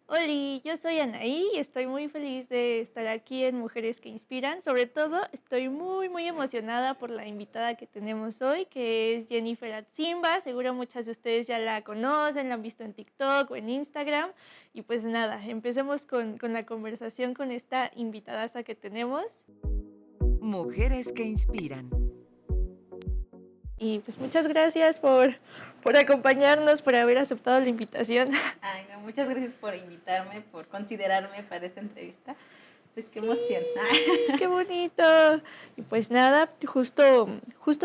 Oli, yo soy Anaí y estoy muy feliz de estar aquí en Mujeres que Inspiran. Sobre todo, estoy muy emocionada por la invitada que tenemos hoy, que es Jennifer Atzimba. Seguro muchas de ustedes ya la conocen, la han visto en TikTok o en Instagram. Y pues nada, empecemos con la conversación con esta invitadaza que tenemos. Mujeres que inspiran. Y pues muchas gracias por acompañarnos, por haber aceptado la invitación. Ay, no, muchas gracias por invitarme, por considerarme para esta entrevista. Pues qué Sí, emoción. qué bonito. Y pues nada, justo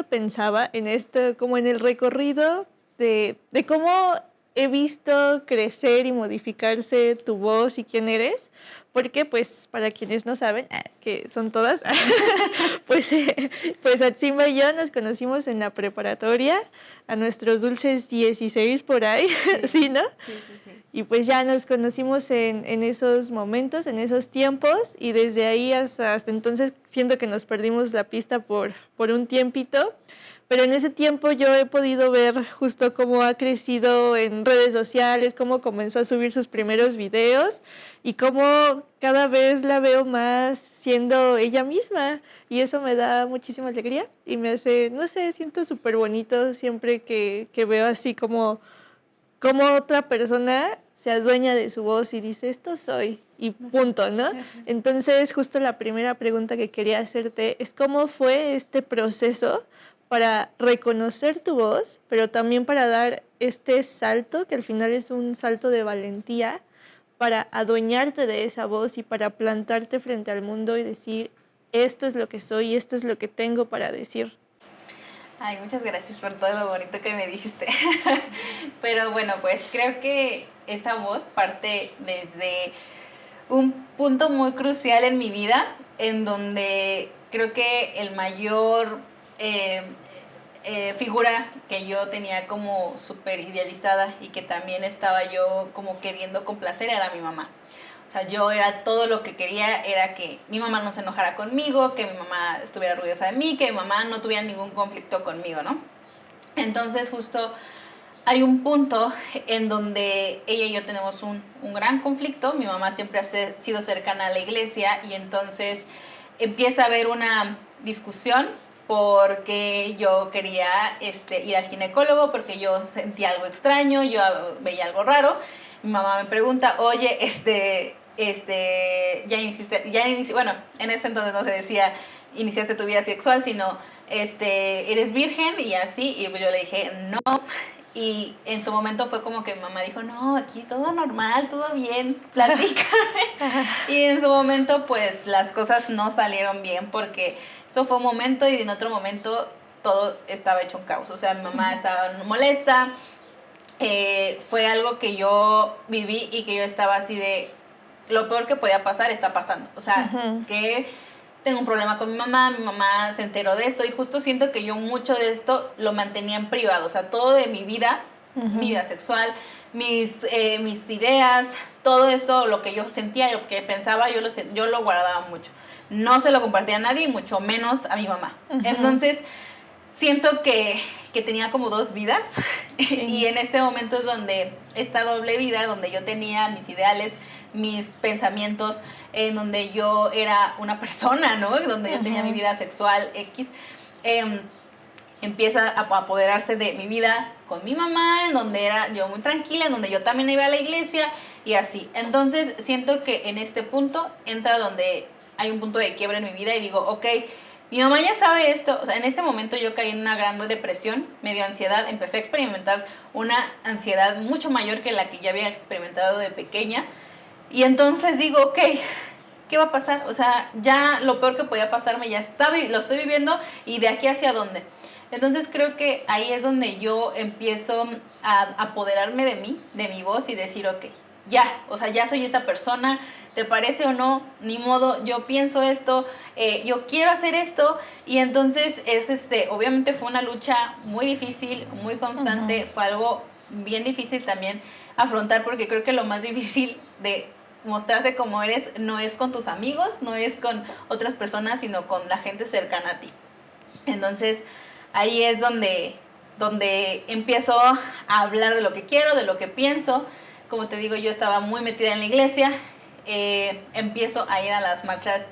pensaba en esto, como en el recorrido de cómo he visto crecer y modificarse tu voz y quién eres, porque pues para quienes no saben, que son todas, pues, pues Atzimba y yo nos conocimos en la preparatoria, a nuestros dulces 16 por ahí, Sí, ¿sí, no? sí. Y pues ya nos conocimos en esos momentos, en esos tiempos, y desde ahí hasta entonces siento que nos perdimos la pista por un tiempito, pero en ese tiempo yo he podido ver justo cómo ha crecido en redes sociales, cómo comenzó a subir sus primeros videos y cómo cada vez la veo más siendo ella misma, y eso me da muchísima alegría y me hace, no sé, siento súper bonito siempre que veo así como otra persona se adueña de su voz y dice, esto soy, y punto, ¿no? Entonces, justo la primera pregunta que quería hacerte es cómo fue este proceso para reconocer tu voz, pero también para dar este salto, que al final es un salto de valentía, para adueñarte de esa voz y para plantarte frente al mundo y decir, esto es lo que soy, esto es lo que tengo para decir. Ay, muchas gracias por todo lo bonito que me dijiste. Pero bueno, pues creo que esta voz parte desde un punto muy crucial en mi vida, en donde creo que el mayor eh, figura que yo tenía como súper idealizada y que también estaba yo como queriendo complacer era mi mamá. O sea, yo era todo lo que quería, era que mi mamá no se enojara conmigo, que mi mamá estuviera orgullosa de mí, que mi mamá no tuviera ningún conflicto conmigo, ¿no? Entonces justo hay un punto en donde ella y yo tenemos un gran conflicto. Mi mamá siempre ha sido cercana a la iglesia y entonces empieza a haber una discusión porque yo quería ir al ginecólogo, porque yo sentía algo extraño, yo veía algo raro. Mi mamá me pregunta, oye, bueno, en ese entonces no se decía iniciaste tu vida sexual, sino eres virgen y así, y yo le dije no, y en su momento fue como que mi mamá dijo, no, aquí todo normal, todo bien, platícame. Y en su momento pues las cosas no salieron bien porque eso fue un momento y en otro momento todo estaba hecho un caos. O sea, mi mamá estaba molesta, fue algo que yo viví y que yo estaba así de, lo peor que podía pasar está pasando. O sea, que tengo un problema con mi mamá se enteró de esto y justo siento que yo mucho de esto lo mantenía en privado, o sea, todo de mi vida, mi vida sexual, mis ideas, todo esto, lo que yo sentía, lo que pensaba, yo lo guardaba mucho. No se lo compartía a nadie, mucho menos a mi mamá. Entonces, siento que tenía como dos vidas Sí. y en este momento es donde esta doble vida, donde yo tenía mis ideales, mis pensamientos, en donde yo era una persona, ¿no? Donde yo tenía mi vida sexual X, empieza a apoderarse de mi vida con mi mamá, en donde era yo muy tranquila, en donde yo también iba a la iglesia y así. Entonces siento que en este punto entra donde hay un punto de quiebra en mi vida y digo, ok, mi mamá ya sabe esto. O sea, en este momento yo caí en una gran depresión, medio ansiedad, empecé a experimentar una ansiedad mucho mayor que la que ya había experimentado de pequeña. Y entonces digo, ok, ¿qué va a pasar? O sea, ya lo peor que podía pasarme ya está, lo estoy viviendo y de aquí hacia dónde. Entonces creo que ahí es donde yo empiezo a apoderarme de mí, de mi voz y decir, ok, ya, o sea, ya soy esta persona, ¿te parece o no? Ni modo, yo pienso esto, yo quiero hacer esto y entonces obviamente fue una lucha muy difícil, muy constante, fue algo bien difícil también afrontar porque creo que lo más difícil de mostrarte como eres no es con tus amigos, no es con otras personas, sino con la gente cercana a ti. Entonces, ahí es donde empiezo a hablar de lo que quiero, de lo que pienso, como te digo, yo estaba muy metida en la iglesia, empiezo a ir a las marchas,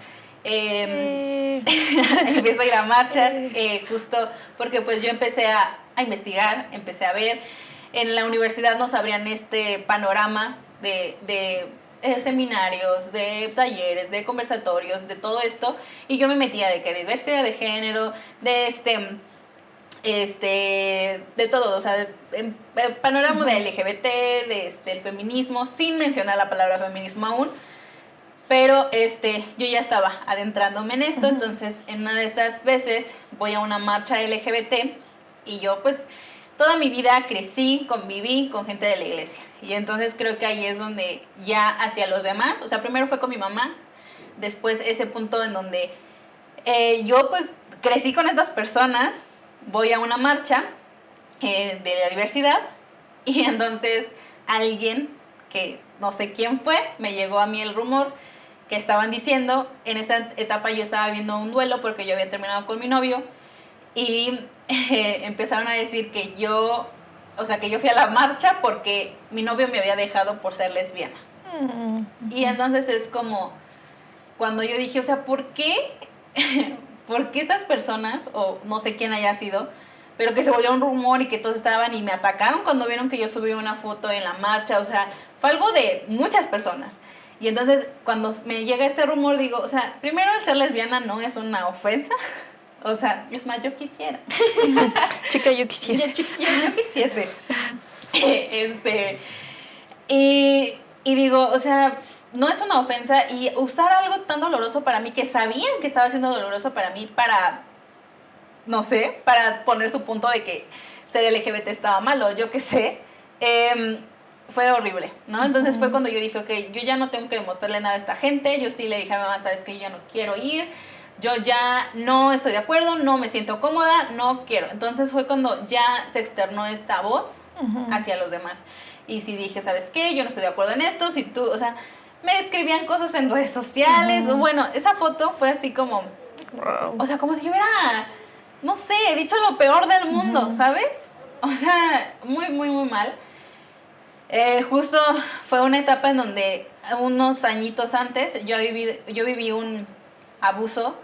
empiezo a ir a marchas, justo porque pues yo empecé a investigar, empecé a ver, en la universidad nos abrían este panorama de seminarios, de talleres, de conversatorios, de todo esto, y yo me metía de que diversidad de género, de de todo, o sea, el panorama de LGBT, el feminismo, sin mencionar la palabra feminismo aún, pero yo ya estaba adentrándome en esto, entonces en una de estas veces voy a una marcha LGBT y yo pues toda mi vida crecí, conviví con gente de la iglesia. Y entonces creo que ahí es donde ya hacia los demás, o sea, primero fue con mi mamá, después ese punto en donde yo pues crecí con estas personas, voy a una marcha de la diversidad y entonces alguien, que no sé quién fue, me llegó a mí el rumor que estaban diciendo, en esta etapa yo estaba viendo un duelo porque yo había terminado con mi novio y empezaron a decir que yo fui a la marcha porque mi novio me había dejado por ser lesbiana. Y entonces es como cuando yo dije, o sea, ¿por qué? ¿Por qué estas personas, o no sé quién haya sido, pero que se volvió un rumor y que todos estaban y me atacaron cuando vieron que yo subí una foto en la marcha? O sea, fue algo de muchas personas. Y entonces cuando me llega este rumor digo, o sea, primero el ser lesbiana no es una ofensa. O sea, es más, yo quisiera. Chica, yo quisiese. Yo quisiese. Y digo, o sea, no es una ofensa. Y usar algo tan doloroso para mí, que sabían que estaba siendo doloroso para mí, para, no sé, para poner su punto de que ser LGBT estaba malo, yo qué sé, fue horrible, ¿no? Entonces fue cuando yo dije, ok, yo ya no tengo que demostrarle nada a esta gente. Yo sí le dije a mi mamá, sabes que yo ya no quiero ir. Yo ya no estoy de acuerdo, no me siento cómoda, no quiero. Entonces fue cuando ya se externó esta voz hacia los demás. Y sí dije, ¿sabes qué? Yo no estoy de acuerdo en esto. Si tú, o sea, me escribían cosas en redes sociales. Bueno, esa foto fue así como, o sea, como si yo hubiera, no sé, dicho lo peor del mundo, ¿sabes? O sea, muy, muy, muy mal. Justo fue una etapa en donde unos añitos antes yo viví un abuso.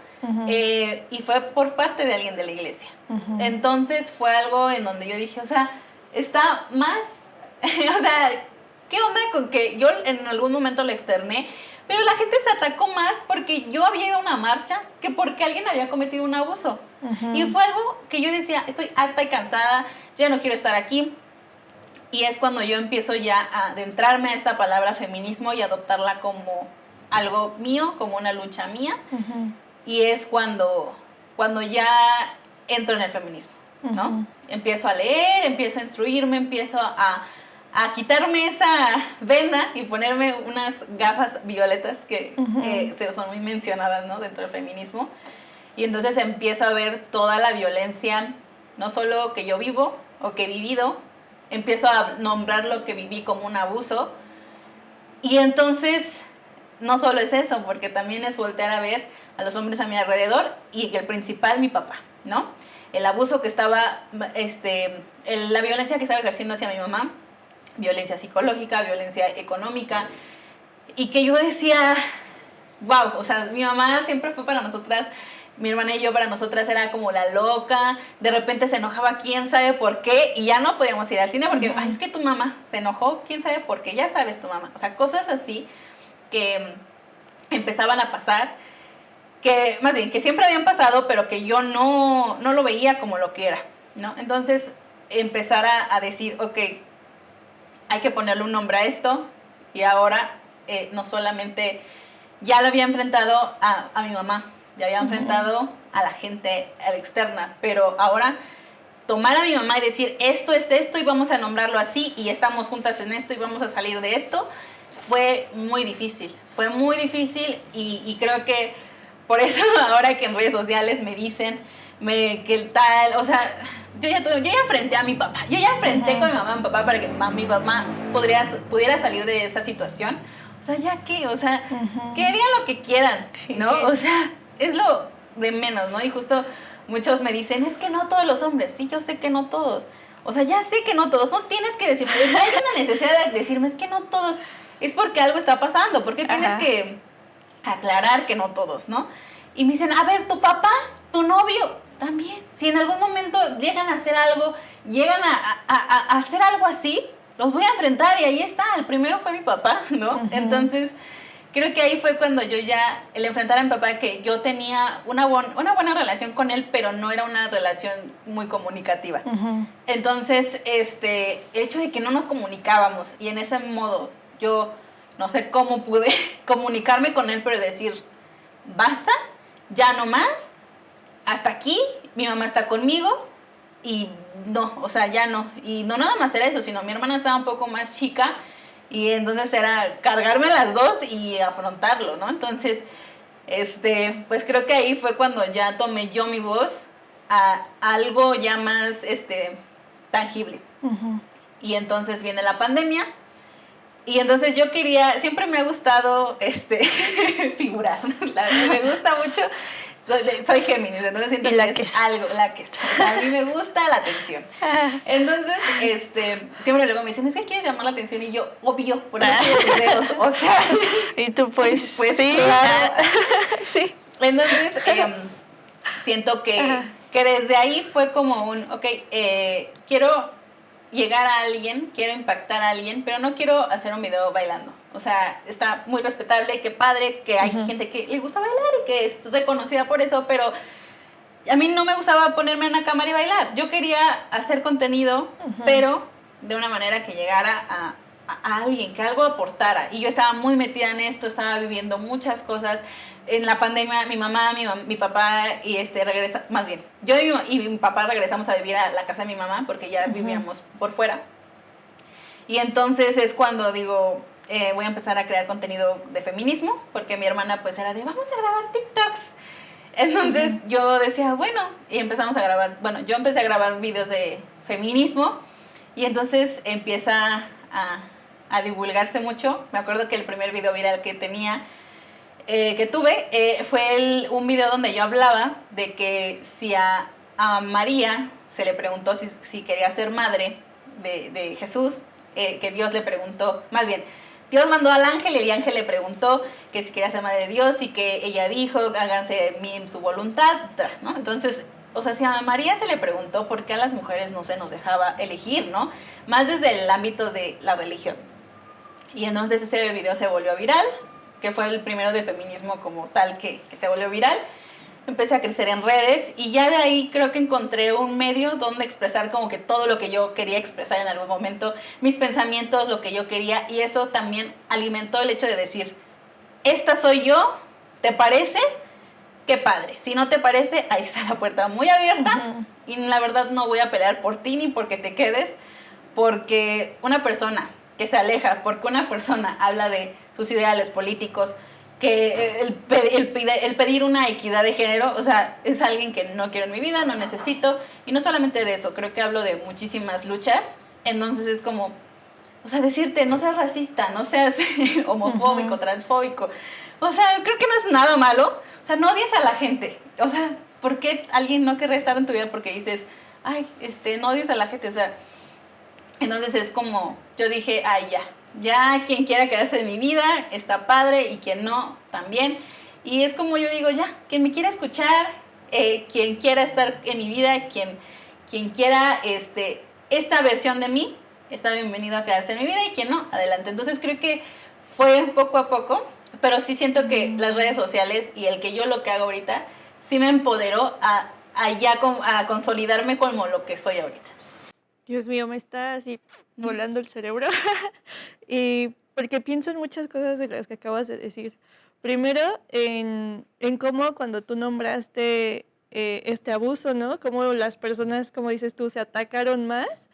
Y fue por parte de alguien de la iglesia. Entonces fue algo en donde yo dije, o sea, está más, o sea, ¿qué onda con que yo en algún momento lo externé? Pero la gente se atacó más porque yo había ido a una marcha que porque alguien había cometido un abuso. Y fue algo que yo decía, estoy harta y cansada, ya no quiero estar aquí. Y es cuando yo empiezo ya a adentrarme a esta palabra feminismo y adoptarla como algo mío, como una lucha mía. Y es cuando ya entro en el feminismo, ¿no? Empiezo a leer, empiezo a instruirme, empiezo a quitarme esa venda y ponerme unas gafas violetas que son muy mencionadas, ¿no? Dentro del feminismo. Y entonces empiezo a ver toda la violencia, no solo que yo vivo o que he vivido, empiezo a nombrar lo que viví como un abuso. Y entonces no solo es eso, porque también es voltear a ver a los hombres a mi alrededor y que el principal, mi papá, ¿no? El abuso que estaba, la violencia que estaba ejerciendo hacia mi mamá, violencia psicológica, violencia económica, y que yo decía, wow, o sea, mi mamá siempre fue para nosotras, mi hermana y yo para nosotras era como la loca, de repente se enojaba quién sabe por qué, y ya no podíamos ir al cine porque, ay, es que tu mamá se enojó, quién sabe por qué, ya sabes tu mamá, o sea, cosas así que empezaban a pasar, que más bien, que siempre habían pasado, pero que yo no lo veía como lo que era, ¿no? Entonces, empezar a decir, ok, hay que ponerle un nombre a esto, y ahora no solamente ya lo había enfrentado a mi mamá, ya había enfrentado a la gente externa, pero ahora tomar a mi mamá y decir, esto es esto, y vamos a nombrarlo así, y estamos juntas en esto, y vamos a salir de esto, fue muy difícil, y creo que por eso ahora que en redes sociales me dicen que tal, o sea, yo ya enfrenté a mi papá, yo ya enfrenté con mi mamá y mi papá para que mi mamá pudiera salir de esa situación. O sea, ya qué, o sea, que digan lo que quieran, ¿no? O sea, es lo de menos, ¿no? Y justo muchos me dicen, es que no todos los hombres, sí, yo sé que no todos. O sea, ya sé que no todos, no tienes que decirme, no hay una necesidad de decirme, es que no todos, es porque algo está pasando, porque tienes que aclarar que no todos, ¿no? Y me dicen, a ver, tu papá, tu novio, también, si en algún momento llegan a hacer algo, llegan a hacer algo así, los voy a enfrentar y ahí está, el primero fue mi papá, ¿no? Entonces, creo que ahí fue cuando yo ya, el enfrentar a mi papá, que yo tenía una buena relación con él, pero no era una relación muy comunicativa. Entonces, el hecho de que no nos comunicábamos y en ese modo yo no sé cómo pude comunicarme con él, pero decir, basta, ya no más, hasta aquí, mi mamá está conmigo y no, o sea, ya no. Y no nada más era eso, sino mi hermana estaba un poco más chica y entonces era cargarme las dos y afrontarlo, ¿no? Entonces, pues creo que ahí fue cuando ya tomé yo mi voz a algo ya más, tangible. Y entonces viene la pandemia. Y entonces yo quería, siempre me ha gustado figurar, me gusta mucho, soy Géminis, entonces siento que es algo, o sea, a mí me gusta la atención. Entonces, siempre luego me dicen, es que quieres llamar la atención, y yo, obvio, por eso los videos, o sea. Y tú pues sí, claro. Sí. Entonces, siento que desde ahí fue como un, quiero llegar a alguien, quiero impactar a alguien, pero no quiero hacer un video bailando. O sea, está muy respetable, qué padre, que hay gente que le gusta bailar y que es reconocida por eso, pero a mí no me gustaba ponerme en una cámara y bailar. Yo quería hacer contenido, pero de una manera que llegara a alguien, que algo aportara. Y yo estaba muy metida en esto, estaba viviendo muchas cosas. En la pandemia, mi mamá, mi papá y más bien, yo y mi papá regresamos a vivir a la casa de mi mamá porque ya vivíamos por fuera. Y entonces es cuando digo, voy a empezar a crear contenido de feminismo, porque mi hermana pues era de, vamos a grabar TikToks. Entonces yo decía, bueno, y empezamos a grabar, bueno, yo empecé a grabar videos de feminismo y entonces empieza a divulgarse mucho. Me acuerdo que el primer video viral que tuve fue un video donde yo hablaba de que si a María se le preguntó si quería ser madre de Jesús, que Dios le preguntó, más bien, Dios mandó al ángel y el ángel le preguntó que si quería ser madre de Dios y que ella dijo, háganse de mí su voluntad, ¿no? Entonces, o sea, si a María se le preguntó por qué a las mujeres no se nos dejaba elegir, ¿no? Más desde el ámbito de la religión. Y entonces ese video se volvió viral, que fue el primero de feminismo como tal que se volvió viral. Empecé a crecer en redes y ya de ahí creo que encontré un medio donde expresar como que todo lo que yo quería expresar en algún momento, mis pensamientos, lo que yo quería, y eso también alimentó el hecho de decir, esta soy yo, ¿te parece? Qué padre. Si no te parece, ahí está la puerta muy abierta y la verdad no voy a pelear por ti ni porque te quedes, porque una persona que se aleja, porque una persona habla de sus ideales políticos, que el pedir una equidad de género, o sea, es alguien que no quiero en mi vida, no necesito, y no solamente de eso, creo que hablo de muchísimas luchas, entonces es como, o sea, decirte, no seas racista, no seas homofóbico, transfóbico, o sea, creo que no es nada malo, o sea, no odies a la gente, o sea, ¿por qué alguien no querrá estar en tu vida porque dices, ay, no odies a la gente, o sea, entonces es como, yo dije, ay, ya quien quiera quedarse en mi vida está padre y quien no, también. Y es como yo digo, ya, quien me quiera escuchar, quien quiera estar en mi vida, quien quiera esta versión de mí, está bienvenido a quedarse en mi vida y quien no, adelante. Entonces creo que fue poco a poco, pero sí siento que las redes sociales y el que yo lo que hago ahorita, sí me empoderó a consolidarme como lo que soy ahorita. Dios mío, me está así volando el cerebro. Y porque pienso en muchas cosas de las que acabas de decir. Primero, en cómo cuando tú nombraste este abuso, ¿no? Cómo las personas, como dices tú, se atacaron más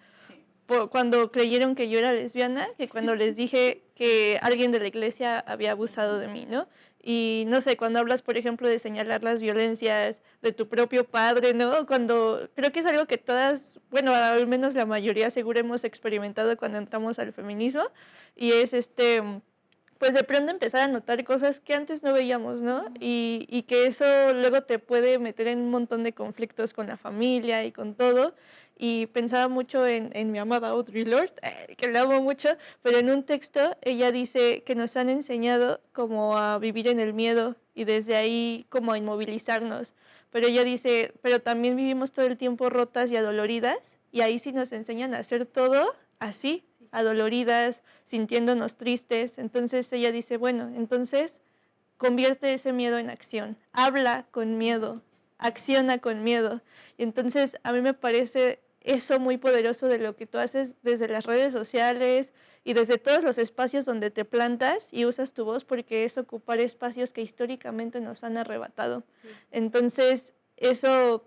cuando creyeron que yo era lesbiana que cuando les dije que alguien de la iglesia había abusado de mí, ¿no? Y no sé, cuando hablas, por ejemplo, de señalar las violencias de tu propio padre, ¿no? Cuando creo que es algo que todas, bueno, al menos la mayoría seguro hemos experimentado cuando entramos al feminismo, y es pues de pronto empezar a notar cosas que antes no veíamos, ¿no? Y que eso luego te puede meter en un montón de conflictos con la familia y con todo. y pensaba mucho en mi amada Audre Lorde, que la amo mucho, pero en un texto ella dice que nos han enseñado como a vivir en el miedo y desde ahí como a inmovilizarnos. Pero ella dice, pero también vivimos todo el tiempo rotas y adoloridas y ahí sí nos enseñan a hacer todo así, adoloridas, sintiéndonos tristes. Entonces ella dice, bueno, entonces convierte ese miedo en acción, habla con miedo, acciona con miedo. Y entonces a mí me parece eso muy poderoso de lo que tú haces desde las redes sociales y desde todos los espacios donde te plantas y usas tu voz, porque es ocupar espacios que históricamente nos han arrebatado. Sí. Entonces, eso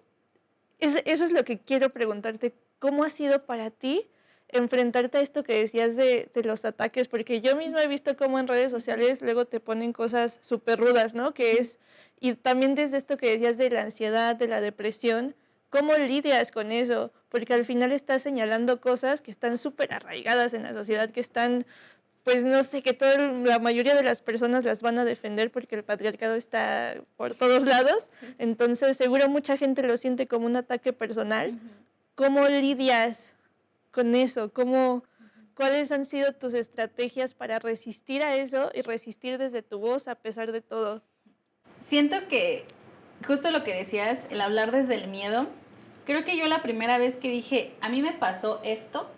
es lo que quiero preguntarte. ¿Cómo ha sido para ti enfrentarte a esto que decías de los ataques? Porque yo misma he visto cómo en redes sociales luego te ponen cosas súper rudas, ¿no? Y también desde esto que decías de la ansiedad, de la depresión, ¿cómo lidias con eso? Porque al final estás señalando cosas que están súper arraigadas en la sociedad, que están, pues no sé, que la mayoría de las personas las van a defender porque el patriarcado está por todos lados. Entonces seguro mucha gente lo siente como un ataque personal. ¿Cómo lidias con eso? ¿Cuáles han sido tus estrategias para resistir a eso y resistir desde tu voz a pesar de todo? Siento que justo lo que decías, el hablar desde el miedo, creo que yo la primera vez que dije, a mí me pasó esto,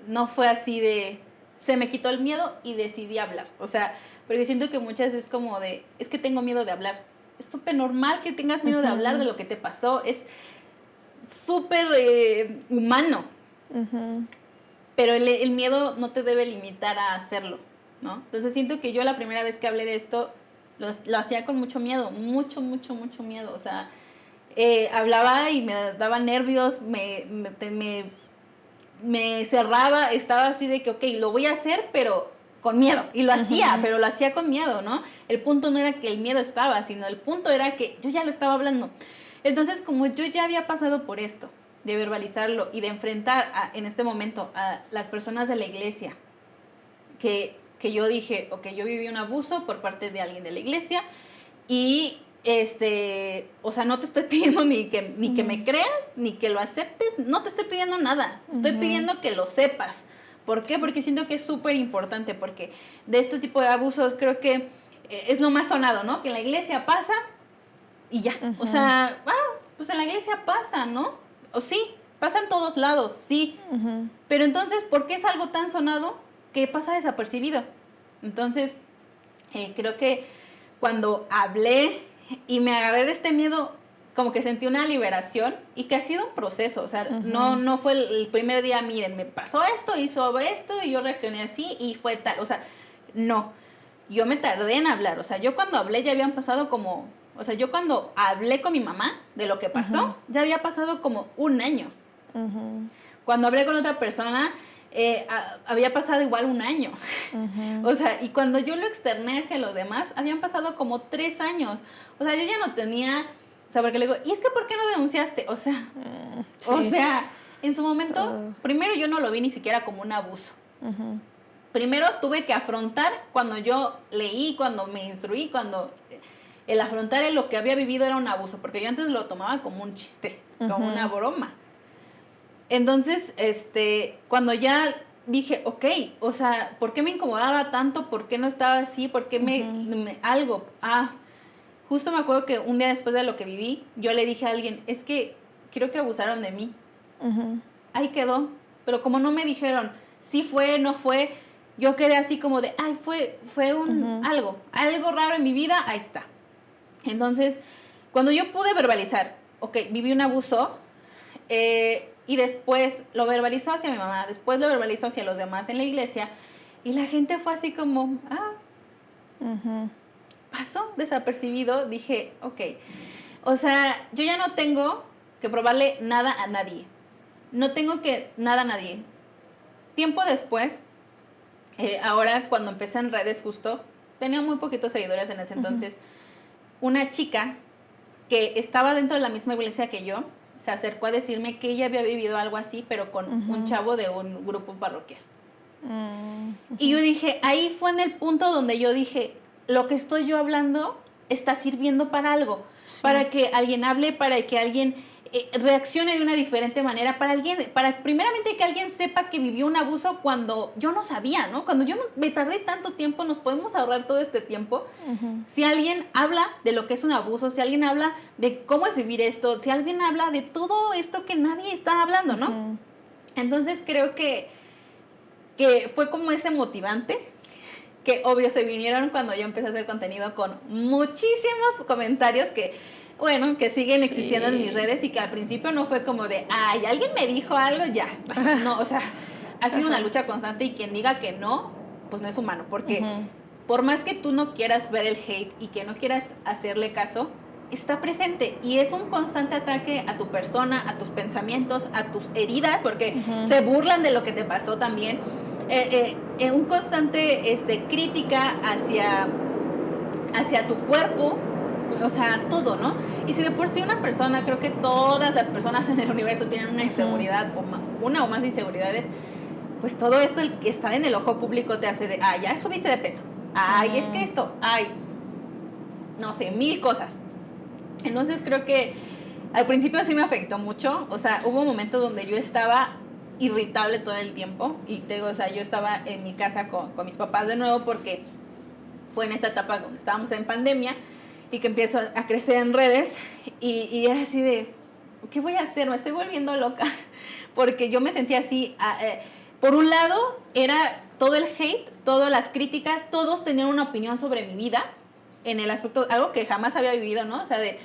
no fue así de, se me quitó el miedo y decidí hablar. O sea, porque siento que muchas es como de, es que tengo miedo de hablar. Es súper normal que tengas miedo de hablar de lo que te pasó, es súper humano. Pero el miedo no te debe limitar a hacerlo, ¿no? Entonces siento que yo la primera vez que hablé de esto, lo hacía con mucho miedo, mucho miedo. O sea, hablaba y me daba nervios, me cerraba, estaba así de que, ok, lo voy a hacer, pero con miedo. Y lo hacía, pero lo hacía con miedo, ¿no? El punto no era que el miedo estaba, sino el punto era que yo ya lo estaba hablando. Entonces, como yo ya había pasado por esto, de verbalizarlo y de enfrentar en este momento a las personas de la iglesia, que yo dije, ok, yo viví un abuso por parte de alguien de la iglesia y, o sea, no te estoy pidiendo ni que me creas, ni que lo aceptes, no te estoy pidiendo nada, estoy pidiendo que lo sepas. ¿Por qué? Porque siento que es súper importante, porque de este tipo de abusos creo que es lo más sonado, ¿no? Que en la iglesia pasa y ya. O sea, pues en la iglesia pasa, ¿no? O sí, pasa en todos lados, sí. Pero entonces, ¿por qué es algo tan sonado que pasa desapercibido? Entonces, creo que cuando hablé y me agarré de este miedo, como que sentí una liberación y que ha sido un proceso. O sea, no fue el primer día, miren, me pasó esto, hizo esto y yo reaccioné así y fue tal. O sea, no. Yo me tardé en hablar. O sea, yo cuando hablé ya habían pasado como... O sea, yo cuando hablé con mi mamá de lo que pasó, ya había pasado como un año. Cuando hablé con otra persona, había pasado igual un año. O sea, y cuando yo lo externé hacia los demás, habían pasado como 3 años. O sea, yo ya no tenía... O sea, porque le digo, ¿y es que por qué no denunciaste? O sea, sí. O sea, en su momento, primero yo no lo vi ni siquiera como un abuso. Primero tuve que afrontar cuando yo leí, cuando me instruí, cuando... El afrontar lo que había vivido era un abuso, porque yo antes lo tomaba como un chiste, como una broma. Entonces, cuando ya dije, ok, o sea, ¿por qué me incomodaba tanto? ¿Por qué no estaba así? ¿Por qué algo? Justo me acuerdo que un día después de lo que viví, yo le dije a alguien, es que creo que abusaron de mí. Ahí quedó, pero como no me dijeron, sí fue, no fue, yo quedé así como de, ay, fue algo raro en mi vida, ahí está. Entonces, cuando yo pude verbalizar, ok, viví un abuso, y después lo verbalizó hacia mi mamá, después lo verbalizó hacia los demás en la iglesia, y la gente fue así como, pasó desapercibido, dije, ok, o sea, yo ya no tengo que probarle nada a nadie, no tengo que nada a nadie. Tiempo después, ahora cuando empecé en redes justo, tenía muy poquitos seguidores en ese entonces, una chica que estaba dentro de la misma iglesia que yo, se acercó a decirme que ella había vivido algo así, pero con un chavo de un grupo parroquial. Y yo dije, ahí fue en el punto donde yo dije, lo que estoy yo hablando está sirviendo para algo, para que alguien hable, para que alguien reaccione de una diferente manera para primeramente que alguien sepa que vivió un abuso cuando yo no sabía, ¿no? Cuando yo me tardé tanto tiempo, nos podemos ahorrar todo este tiempo. Si alguien habla de lo que es un abuso, si alguien habla de cómo es vivir esto, si alguien habla de todo esto que nadie está hablando, ¿no? Entonces creo que fue como ese motivante, que obvio se vinieron cuando yo empecé a hacer contenido con muchísimos comentarios que siguen existiendo en mis redes y que al principio no fue como de, ay, alguien me dijo algo, ya. No, o sea, ha sido una lucha constante y quien diga que no, pues no es humano, porque por más que tú no quieras ver el hate y que no quieras hacerle caso, está presente y es un constante ataque a tu persona, a tus pensamientos, a tus heridas, porque se burlan de lo que te pasó también. Un constante crítica hacia tu cuerpo, o sea, todo, ¿no? Y si de por sí una persona, creo que todas las personas en el universo tienen una inseguridad, una o más inseguridades, pues todo esto, el que está en el ojo público te hace de, ay, ya subiste de peso, ay, es que esto, ay, no sé, 1000 cosas. Entonces creo que al principio sí me afectó mucho, o sea, hubo momentos donde yo estaba irritable todo el tiempo, y te digo, o sea, yo estaba en mi casa con mis papás de nuevo porque fue en esta etapa donde estábamos en pandemia, y que empiezo a crecer en redes y era así de, ¿qué voy a hacer? Me estoy volviendo loca, porque yo me sentía así, por un lado era todo el hate, todas las críticas, todos tenían una opinión sobre mi vida, en el aspecto, algo que jamás había vivido, ¿no? O sea, de,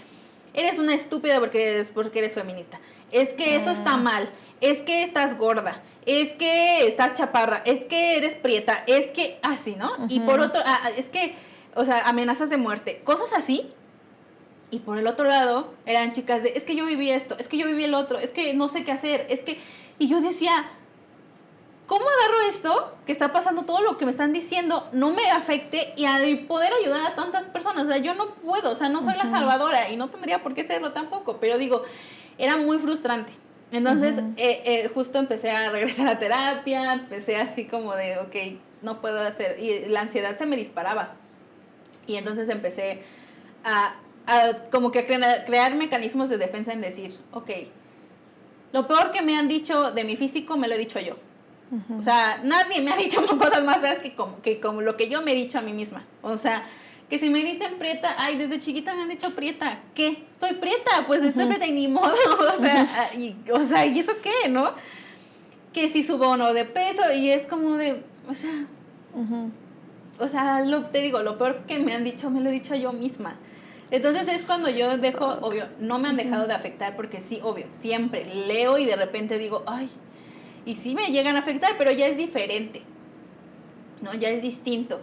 eres una estúpida porque eres feminista, es que eso está mal, es que estás gorda, es que estás chaparra, es que eres prieta, es que así, ¿no? Y por otro, es que, o sea, amenazas de muerte, cosas así. Y por el otro lado, eran chicas de, es que yo viví esto, es que yo viví el otro, es que no sé qué hacer, es que... Y yo decía, ¿cómo agarro esto que está pasando, todo lo que me están diciendo, no me afecte y al poder ayudar a tantas personas? O sea, yo no puedo, o sea, no soy la salvadora y no tendría por qué serlo tampoco, pero digo, era muy frustrante. Entonces, justo empecé a regresar a terapia, empecé así como de, ok, no puedo hacer, y la ansiedad se me disparaba. Y entonces empecé a como que crear mecanismos de defensa en decir, ok, lo peor que me han dicho de mi físico me lo he dicho yo. O sea, nadie me ha dicho cosas más feas que como lo que yo me he dicho a mí misma. O sea, que si me dicen prieta, ay, desde chiquita me han dicho prieta. ¿Qué? Estoy prieta, pues estoy prieta y ni modo. O sea, ¿y eso qué, no? Que si subo o no de peso y es como de, o sea, te digo, lo peor que me han dicho me lo he dicho yo misma. Entonces es cuando yo dejo, obvio, no me han dejado de afectar porque sí, obvio, siempre leo y de repente digo, ay, y sí me llegan a afectar, pero ya es diferente, ¿no? Ya es distinto.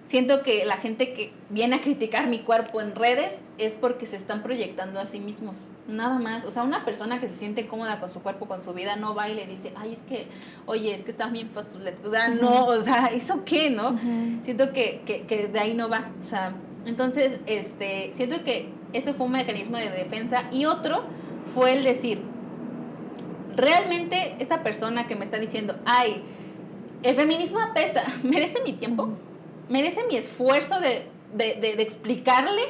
Siento que la gente que viene a criticar mi cuerpo en redes es porque se están proyectando a sí mismos, nada más. O sea, una persona que se siente cómoda con su cuerpo, con su vida, no va y le dice, ay, es que, oye, es que están bien feas tus letras. O sea, no, o sea, ¿eso qué, no? Siento que de ahí no va, o sea, entonces, siento que eso fue un mecanismo de defensa. Y otro fue el decir, realmente esta persona que me está diciendo, ay, el feminismo apesta, ¿merece mi tiempo? ¿Merece mi esfuerzo de explicarle?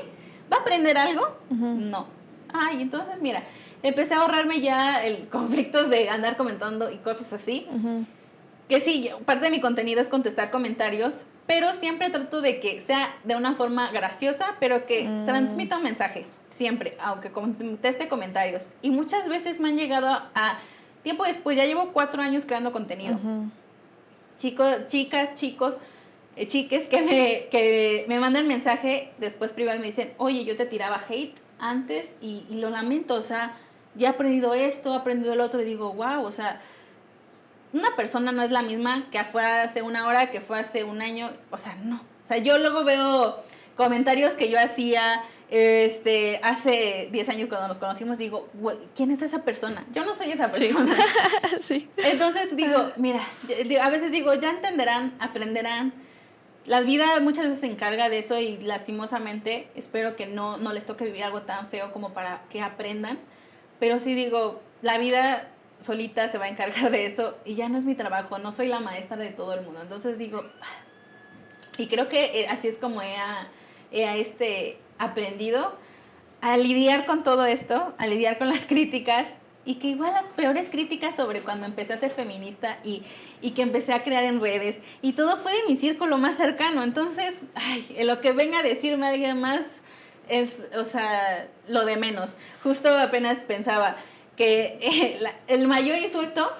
¿Va a aprender algo? No. Ay, entonces mira, empecé a ahorrarme ya conflictos de andar comentando y cosas así. Que sí, parte de mi contenido es contestar comentarios, pero siempre trato de que sea de una forma graciosa, pero que transmita un mensaje, siempre, aunque conteste comentarios. Y muchas veces me han llegado a tiempo después, ya llevo 4 años creando contenido. Chicos, chicas, chicos, chiques que me mandan mensaje después privado y me dicen, oye, yo te tiraba hate antes y lo lamento, o sea, ya he aprendido esto, he aprendido el otro, y digo, wow, o sea, una persona no es la misma que fue hace 1 hora, que fue hace 1 año, o sea, no. O sea, yo luego veo comentarios que yo hacía hace 10 años cuando nos conocimos, digo, ¿quién es esa persona? Yo no soy esa persona. Sí. Entonces digo, mira, a veces digo, ya entenderán, aprenderán. La vida muchas veces se encarga de eso y lastimosamente espero que no les toque vivir algo tan feo como para que aprendan. Pero sí digo, la vida solita se va a encargar de eso y ya no es mi trabajo, no soy la maestra de todo el mundo. Entonces digo, y creo que así es como he aprendido a lidiar con todo esto, a lidiar con las críticas, y que igual las peores críticas sobre cuando empecé a ser feminista y que empecé a crear en redes, y todo fue de mi círculo más cercano. Entonces, lo que venga a decirme alguien más es, o sea, lo de menos. Justo apenas pensaba que el mayor insulto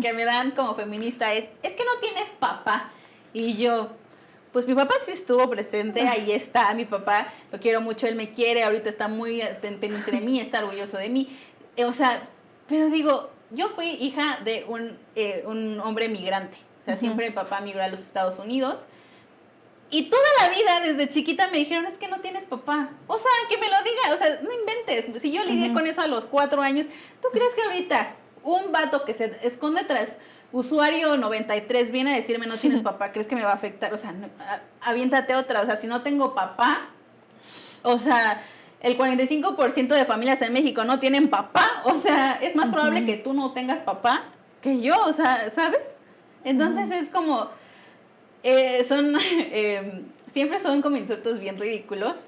que me dan como feminista es que no tienes papá. Y yo, pues mi papá sí estuvo presente, ahí está mi papá, lo quiero mucho, él me quiere, ahorita está muy pendiente de mí, está orgulloso de mí. O sea, pero digo, yo fui hija de un hombre migrante. O sea, siempre mi papá migró a los Estados Unidos. Y toda la vida, desde chiquita, me dijeron, es que no tienes papá. O sea, que me lo diga, o sea, no inventes. Si yo lidié con eso a los 4 años, ¿tú crees que ahorita un vato que se esconde tras usuario 93 viene a decirme no tienes papá? ¿Crees que me va a afectar? O sea, no, aviéntate otra. O sea, si no tengo papá, o sea, el 45% de familias en México no tienen papá. O sea, es más probable que tú no tengas papá que yo, o sea, ¿sabes? Entonces es como... siempre son como insultos bien ridículos,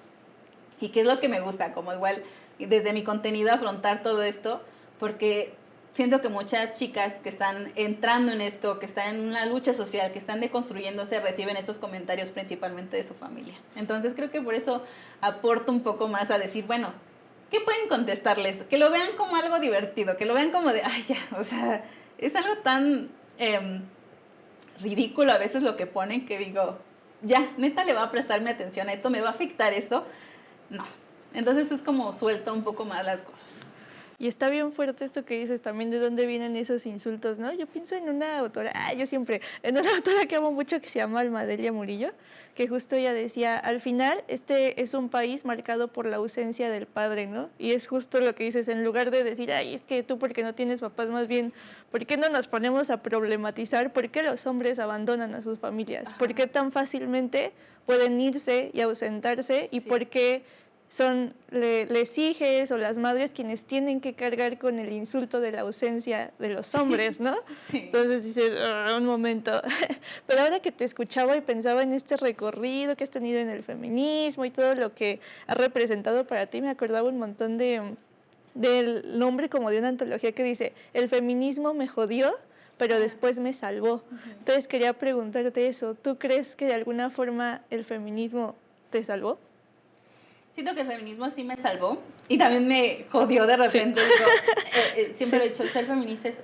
y que es lo que me gusta, como igual desde mi contenido afrontar todo esto, porque siento que muchas chicas que están entrando en esto, que están en una lucha social, que están deconstruyéndose, reciben estos comentarios principalmente de su familia. Entonces creo que por eso aporto un poco más a decir, bueno, ¿qué pueden contestarles? Que lo vean como algo divertido, que lo vean como de, ay ya, o sea, es algo tan... ridículo a veces lo que ponen, que digo, ya, neta le va a prestarme atención a esto, me va a afectar esto. No. Entonces es como suelto un poco más las cosas. Y está bien fuerte esto que dices también, de dónde vienen esos insultos, ¿no? Yo pienso en una autora, en una autora que amo mucho, que se llama Almadelia Murillo, que justo ella decía, al final, este es un país marcado por la ausencia del padre, ¿no? Y es justo lo que dices, en lugar de decir, ay, es que tú porque no tienes papás, más bien, ¿por qué no nos ponemos a problematizar por qué los hombres abandonan a sus familias? Ajá. ¿Por qué tan fácilmente pueden irse y ausentarse? ¿Y Sí. por qué son les hijes o las madres quienes tienen que cargar con el insulto de la ausencia de los hombres, ¿no? Sí. Entonces dices, un momento. Pero ahora que te escuchaba y pensaba en este recorrido que has tenido en el feminismo y todo lo que ha representado para ti, me acordaba un montón del nombre como de una antología que dice, el feminismo me jodió, pero después me salvó. Entonces quería preguntarte eso, ¿tú crees que de alguna forma el feminismo te salvó? Siento que el feminismo sí me salvó y también me jodió de repente. Sí. Digo, siempre lo he dicho, ser feminista es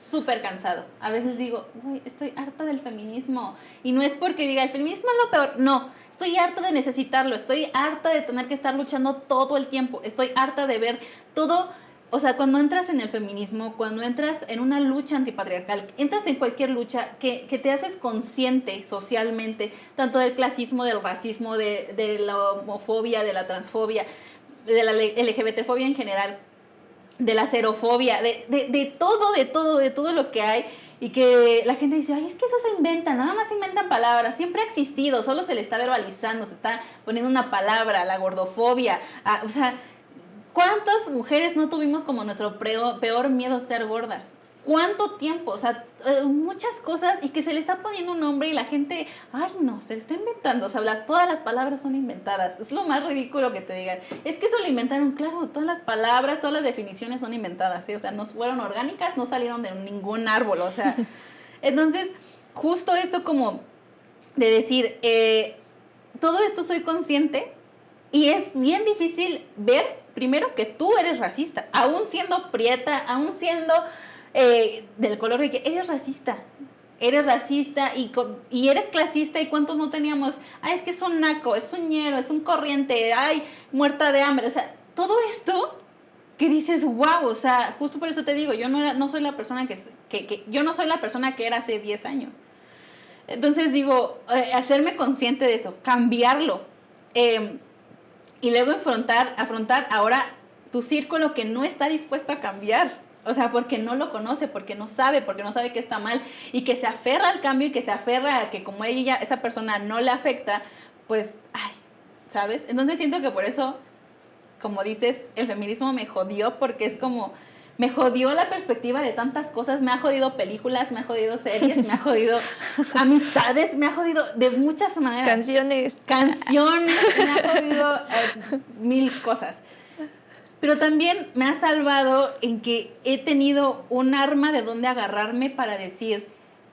súper cansado. A veces digo, uy, estoy harta del feminismo. Y no es porque diga, el feminismo es lo peor. No, estoy harta de necesitarlo. Estoy harta de tener que estar luchando todo el tiempo. Estoy harta de ver todo. O sea, cuando entras en el feminismo, cuando entras en una lucha antipatriarcal, entras en cualquier lucha que te haces consciente socialmente, tanto del clasismo, del racismo, de la homofobia, de la transfobia, de la LGBTfobia en general, de la xerofobia, de todo lo que hay, y que la gente dice, ay, es que eso se inventa, nada más inventan palabras, siempre ha existido, solo se le está verbalizando, se está poniendo una palabra, la gordofobia, o sea... ¿Cuántas mujeres no tuvimos como nuestro peor miedo ser gordas? ¿Cuánto tiempo? O sea, muchas cosas, y que se le está poniendo un nombre y la gente, ay no, se le está inventando. O sea, todas las palabras son inventadas. Es lo más ridículo que te digan. Es que eso lo inventaron, claro, todas las palabras, todas las definiciones son inventadas, ¿sí? O sea, no fueron orgánicas, no salieron de ningún árbol, o sea. Entonces, justo esto como de decir, todo esto soy consciente, y es bien difícil ver, primero, que tú eres racista, aún siendo prieta, aún siendo del color que eres racista y eres clasista. ¿Y cuántos no teníamos? Ay, es que es un naco, es un ñero, es un corriente, ay, muerta de hambre. O sea, todo esto que dices, wow, o sea, justo por eso te digo, yo no soy la persona yo no soy la persona que era hace 10 años. Entonces digo, hacerme consciente de eso, cambiarlo. Y luego afrontar ahora tu círculo que no está dispuesto a cambiar. O sea, porque no lo conoce, porque no sabe que está mal, y que se aferra al cambio, y que se aferra a que como esa persona no le afecta, pues, ay, ¿sabes? Entonces siento que por eso, como dices, el feminismo me jodió, porque es como... Me jodió la perspectiva de tantas cosas, me ha jodido películas, me ha jodido series, me ha jodido amistades, me ha jodido de muchas maneras. Canciones. Me ha jodido 1000 cosas. pero también me ha salvado en que he tenido un arma de donde agarrarme para decir,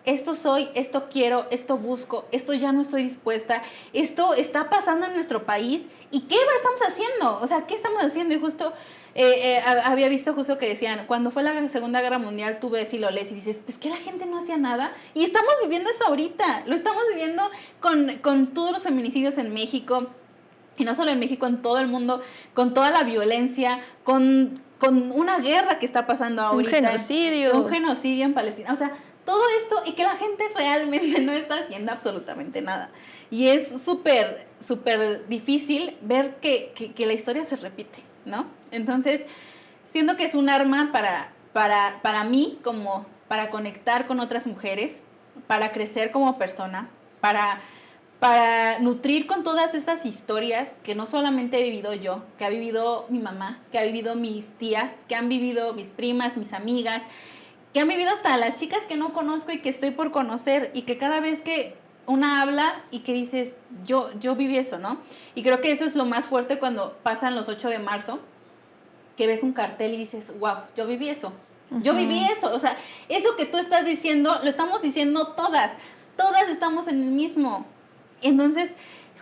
esto soy, esto quiero, esto busco, esto ya no estoy dispuesta, esto está pasando en nuestro país, ¿y qué estamos haciendo? O sea, ¿qué estamos haciendo? Y justo había visto justo que decían, cuando fue la Segunda Guerra Mundial, tú ves y lo lees y dices, pues que la gente no hacía nada, y estamos viviendo eso ahorita, lo estamos viviendo con todos los feminicidios en México, y no solo en México, en todo el mundo, con toda la violencia, con una guerra que está pasando ahorita. Un genocidio en Palestina. O sea, todo esto y que la gente realmente no está haciendo absolutamente nada. Y es súper, súper difícil ver que la historia se repite, ¿no? Entonces, siento que es un arma para mí, como para conectar con otras mujeres, para crecer como persona, para nutrir con todas estas historias que no solamente he vivido yo, que ha vivido mi mamá, que ha vivido mis tías, que han vivido mis primas, mis amigas, que han vivido hasta las chicas que no conozco y que estoy por conocer, y que cada vez que una habla y que dices, yo viví eso, ¿no? Y creo que eso es lo más fuerte cuando pasan los 8 de marzo, que ves un cartel y dices, wow, yo viví eso. Yo viví eso. O sea, eso que tú estás diciendo, lo estamos diciendo todas. Todas estamos en el mismo. Entonces,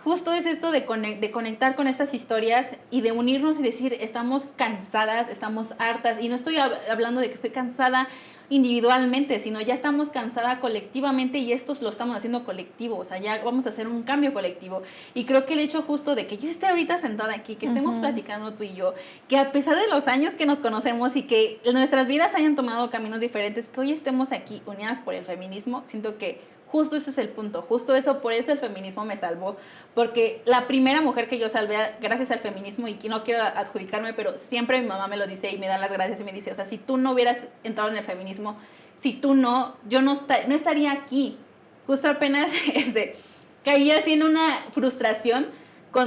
justo es esto de conectar con estas historias y de unirnos y decir, estamos cansadas, estamos hartas. Y no estoy hablando de que estoy cansada individualmente, sino ya estamos cansada colectivamente, y esto lo estamos haciendo colectivo. O sea, ya vamos a hacer un cambio colectivo. Y creo que el hecho justo de que yo esté ahorita sentada aquí, que estemos platicando tú y yo, que a pesar de los años que nos conocemos y que nuestras vidas hayan tomado caminos diferentes, que hoy estemos aquí unidas por el feminismo, siento que justo ese es el punto, justo eso, por eso el feminismo me salvó, porque la primera mujer que yo salvé gracias al feminismo, y que no quiero adjudicarme, pero siempre mi mamá me lo dice y me da las gracias y me dice, o sea, si tú no hubieras entrado en el feminismo, si tú no, yo no estaría aquí. Justo apenas caí así en una frustración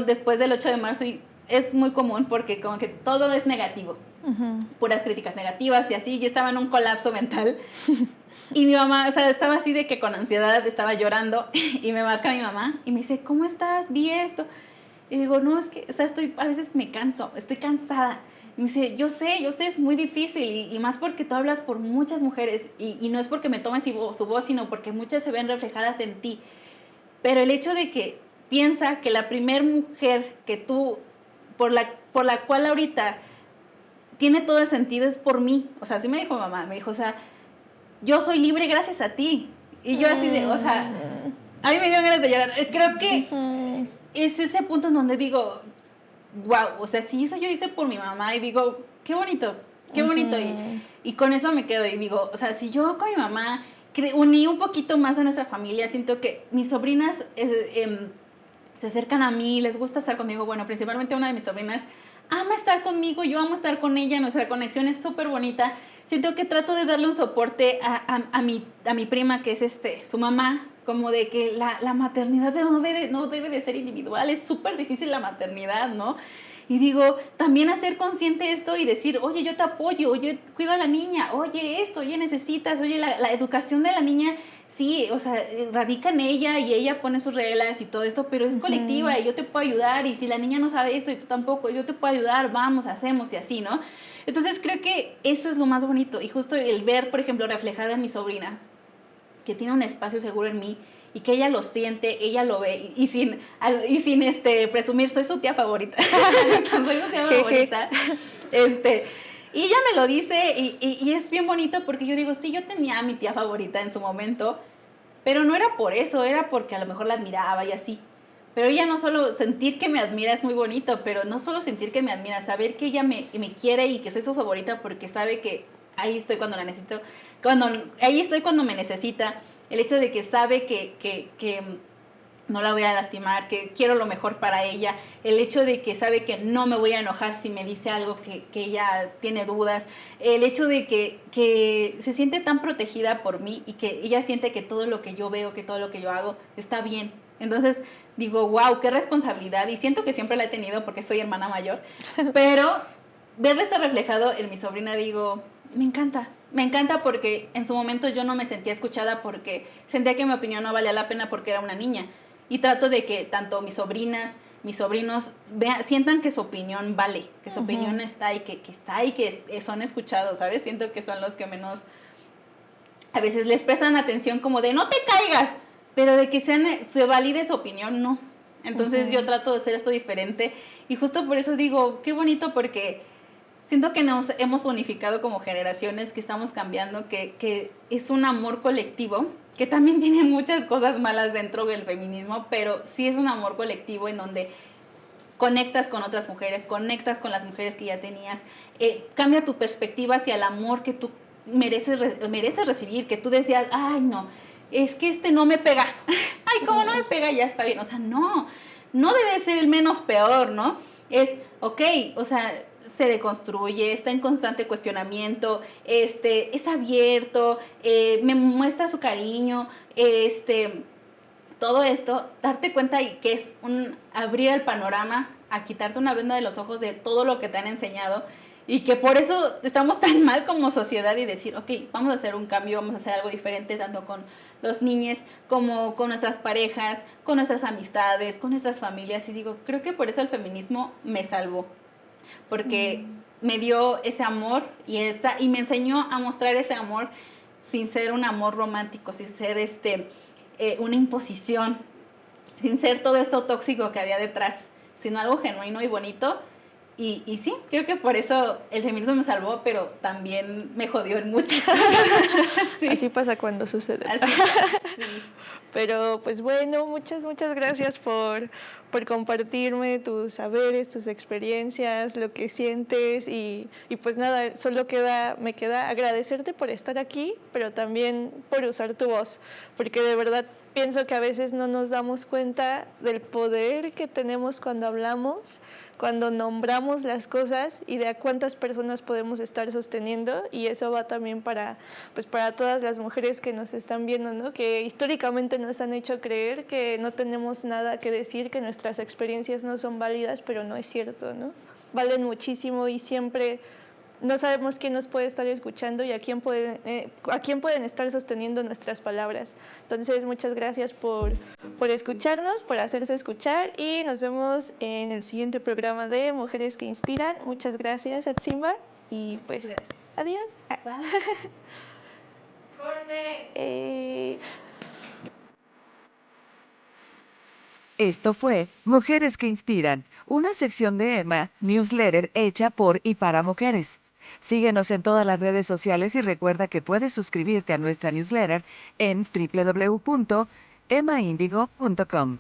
después del 8 de marzo, y es muy común porque como que todo es negativo, puras críticas negativas y así. Yo estaba en un colapso mental. Y mi mamá, o sea, estaba así de que con ansiedad, estaba llorando, y me marca mi mamá y me dice, ¿cómo estás? Vi esto. Y digo, no, es que, o sea, a veces me canso, estoy cansada. Y me dice, yo sé, es muy difícil, y más porque tú hablas por muchas mujeres, y no es porque me tomes su voz, sino porque muchas se ven reflejadas en ti. Pero el hecho de que piensa que la primer mujer que tú, por la cual ahorita tiene todo el sentido, es por mí. O sea, así me dijo mamá, me dijo, o sea, yo soy libre gracias a ti. Y yo así de, o sea, a mí me dio ganas de llorar. Creo que es ese punto en donde digo, wow, o sea, si eso yo hice por mi mamá, y digo, qué bonito, qué bonito. Y con eso me quedo y digo, o sea, si yo con mi mamá uní un poquito más a nuestra familia, siento que mis sobrinas se acercan a mí, les gusta estar conmigo. Bueno, principalmente una de mis sobrinas ama estar conmigo, yo amo estar con ella, nuestra conexión es súper bonita. Siento que trato de darle un soporte a mi prima, que es su mamá, como de que la maternidad no debe de ser individual, es súper difícil la maternidad, ¿no? Y digo, también hacer consciente esto y decir, oye, yo te apoyo, oye, cuido a la niña, oye, esto, oye, necesitas, oye, la educación de la niña, sí, o sea, radica en ella y ella pone sus reglas y todo esto, pero es colectiva y yo te puedo ayudar, y si la niña no sabe esto y tú tampoco, yo te puedo ayudar, vamos, hacemos y así, ¿no? Entonces creo que eso es lo más bonito, y justo el ver, por ejemplo, reflejada en mi sobrina, que tiene un espacio seguro en mí, y que ella lo siente, ella lo ve, y sin presumir, soy su tía favorita. Soy su tía favorita. Y ella me lo dice, y es bien bonito porque yo digo, sí, yo tenía a mi tía favorita en su momento, pero no era por eso, era porque a lo mejor la admiraba y así. Pero ella no solo sentir que me admira es muy bonito, pero no solo sentir que me admira, saber que ella me quiere y que soy su favorita porque sabe que ahí estoy cuando la necesito, ahí estoy cuando me necesita. El hecho de que sabe que no la voy a lastimar, que quiero lo mejor para ella, el hecho de que sabe que no me voy a enojar si me dice algo que ella tiene dudas, el hecho de que se siente tan protegida por mí y que ella siente que todo lo que yo veo, que todo lo que yo hago está bien. Entonces digo, wow, qué responsabilidad, y siento que siempre la he tenido porque soy hermana mayor, pero verlo esto reflejado en mi sobrina, digo, me encanta porque en su momento yo no me sentía escuchada porque sentía que mi opinión no valía la pena porque era una niña. Y trato de que tanto mis sobrinas, mis sobrinos sientan que su opinión vale, que su opinión está y que está y que son escuchados, ¿sabes? Siento que son los que menos a veces les prestan atención como de no te caigas, pero de que se valide su opinión, no. Entonces yo trato de hacer esto diferente y justo por eso digo, qué bonito porque siento que nos hemos unificado como generaciones, que estamos cambiando, que es un amor colectivo, que también tiene muchas cosas malas dentro del feminismo, pero sí es un amor colectivo en donde conectas con otras mujeres, conectas con las mujeres que ya tenías, cambia tu perspectiva hacia el amor que tú mereces recibir, que tú decías, ay no, es que no me pega, ay, ¿cómo no me pega? Ya está bien, o sea, no debe ser el menos peor, ¿no? Es, ok, o sea, se deconstruye, está en constante cuestionamiento, es abierto, me muestra su cariño, todo esto, darte cuenta y que es abrir el panorama, a quitarte una venda de los ojos de todo lo que te han enseñado y que por eso estamos tan mal como sociedad y decir, ok, vamos a hacer un cambio, vamos a hacer algo diferente, tanto con los niños como con nuestras parejas, con nuestras amistades, con nuestras familias. Y digo, creo que por eso el feminismo me salvó, porque me dio ese amor y me enseñó a mostrar ese amor sin ser un amor romántico, sin ser una imposición, sin ser todo esto tóxico que había detrás, sino algo genuino y bonito. Y sí, creo que por eso el feminismo me salvó, pero también me jodió en muchas cosas. Sí. Así pasa cuando sucede. Así, sí. Pero pues bueno, muchas gracias por compartirme tus saberes, tus experiencias, lo que sientes y pues nada, solo me queda agradecerte por estar aquí, pero también por usar tu voz, porque de verdad pienso que a veces no nos damos cuenta del poder que tenemos cuando hablamos, cuando nombramos las cosas y de a cuántas personas podemos estar sosteniendo, y eso va también para todas las mujeres que nos están viendo, ¿no? Que históricamente nos han hecho creer que no tenemos nada que decir, que nuestras experiencias no son válidas, pero no es cierto, ¿no? Valen muchísimo y siempre no sabemos quién nos puede estar escuchando y a quién pueden estar sosteniendo nuestras palabras. Entonces, muchas gracias por escucharnos, por hacerse escuchar, y nos vemos en el siguiente programa de Mujeres que Inspiran. Muchas gracias, Atsimba, y pues, adiós. Esto fue Mujeres que Inspiran, una sección de Emma, newsletter hecha por y para mujeres. Síguenos en todas las redes sociales y recuerda que puedes suscribirte a nuestra newsletter en www.emmaindigo.com.